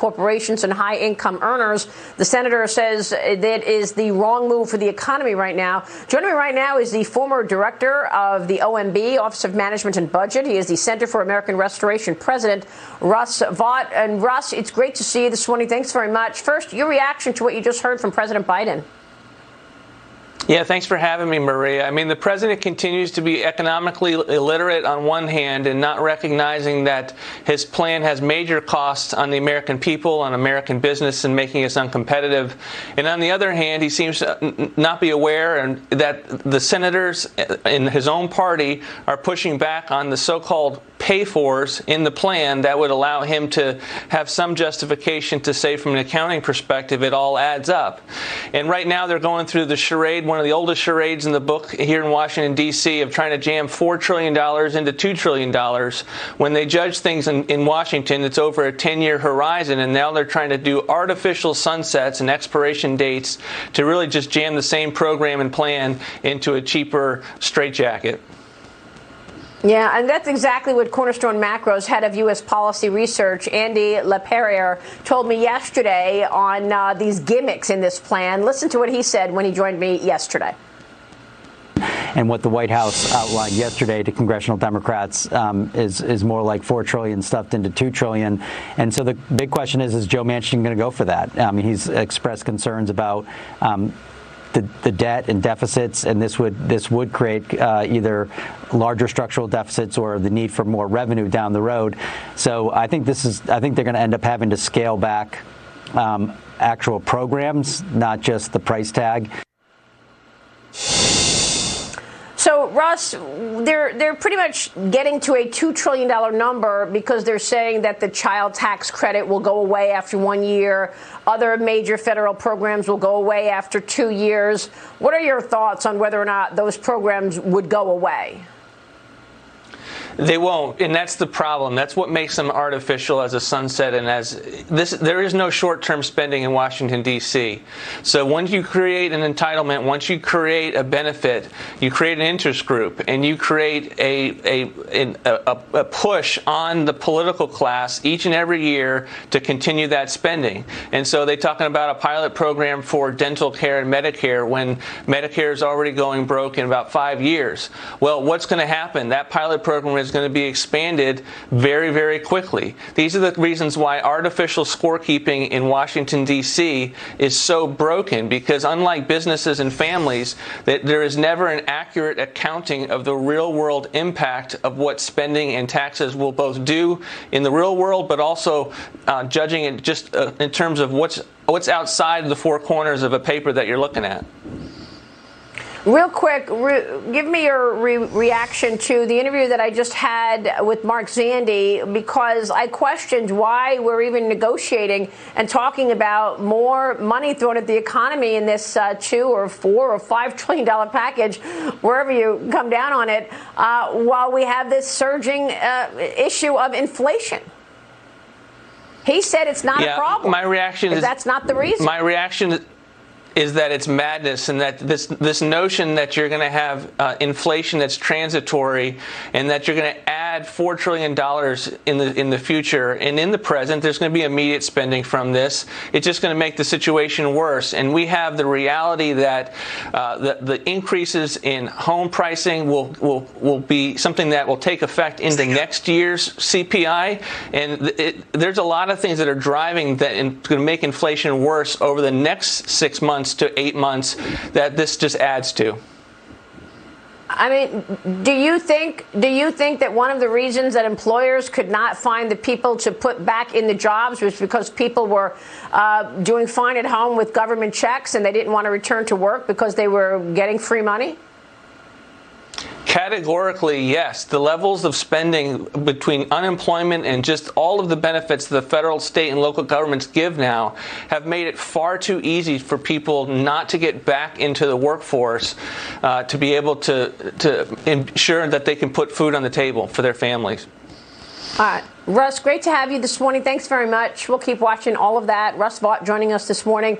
corporations and high-income earners. The senator says that is the wrong move for the economy right now. Joining me right now is the former director of the OMB, Office of Management and Budget. He is the Center for American Restoration president, Russ Vought. And Russ, it's great to see you this morning. Thanks very much. First, your reaction to what you just heard from President Biden. Yeah, thanks for having me, Maria. I mean, the president continues to be economically illiterate on one hand and not recognizing that his plan has major costs on the American people, on American business, and making us uncompetitive. And on the other hand, he seems to not be aware that the senators in his own party are pushing back on the so-called pay-fors in the plan that would allow him to have some justification to say from an accounting perspective it all adds up. And right now they're going through the charade, one of the oldest charades in the book here in Washington, D.C., of trying to jam $4 trillion into $2 trillion. When they judge things in Washington, it's over a 10-year horizon, and now they're trying to do artificial sunsets and expiration dates to really just jam the same program and plan into a cheaper straitjacket. Yeah, and that's exactly what Cornerstone Macro's head of U.S. policy research, Andy LaPerriere, told me yesterday on these gimmicks in this plan. Listen to what he said when he joined me yesterday. And what the White House outlined yesterday to congressional Democrats is more like $4 trillion stuffed into $2 trillion. And so the big question is Joe Manchin going to go for that? I mean, he's expressed concerns about the debt and deficits, and this would create either larger structural deficits or the need for more revenue down the road. So I think they're going to end up having to scale back actual programs, not just the price tag. So, Russ, they're pretty much getting to a $2 trillion number because they're saying that the child tax credit will go away after 1 year. Other major federal programs will go away after 2 years. What are your thoughts on whether or not those programs would go away? They won't, and that's the problem. That's what makes them artificial as a sunset, and as this, there is no short-term spending in Washington, D.C. So once you create an entitlement, once you create a benefit, you create an interest group, and you create a push on the political class each and every year to continue that spending. And so they're talking about a pilot program for dental care and Medicare when Medicare is already going broke in about 5 years. Well, what's going to happen? That pilot program is going to be expanded very, very quickly. These are the reasons why artificial scorekeeping in Washington, D.C. is so broken, because unlike businesses and families, that there is never an accurate accounting of the real-world impact of what spending and taxes will both do in the real world, but also judging it just in terms of what's outside the four corners of a paper that you're looking at. Real quick, give me your reaction to the interview that I just had with Mark Zandi, because I questioned why we're even negotiating and talking about more money thrown at the economy in this $2 or $4 or $5 trillion package, wherever you come down on it, while we have this surging issue of inflation. He said it's not a problem. My reaction is that's not the reason. My reaction is that it's madness, and that this notion that you're going to have inflation that's transitory, and that you're going to add $4 trillion in the future, and in the present there's going to be immediate spending from this. It's just going to make the situation worse. And we have the reality that the increases in home pricing will be something that will take effect into next year's CPI, and there's a lot of things that are driving that and going to make inflation worse over the next 6 months to 8 months that this just adds to. I mean, do you think that one of the reasons that employers could not find the people to put back in the jobs was because people were doing fine at home with government checks and they didn't want to return to work because they were getting free money? Categorically, yes. The levels of spending between unemployment and just all of the benefits the federal, state, and local governments give now have made it far too easy for people not to get back into the workforce to be able to ensure that they can put food on the table for their families. All right. Russ, great to have you this morning. Thanks very much. We'll keep watching all of that. Russ Vought joining us this morning.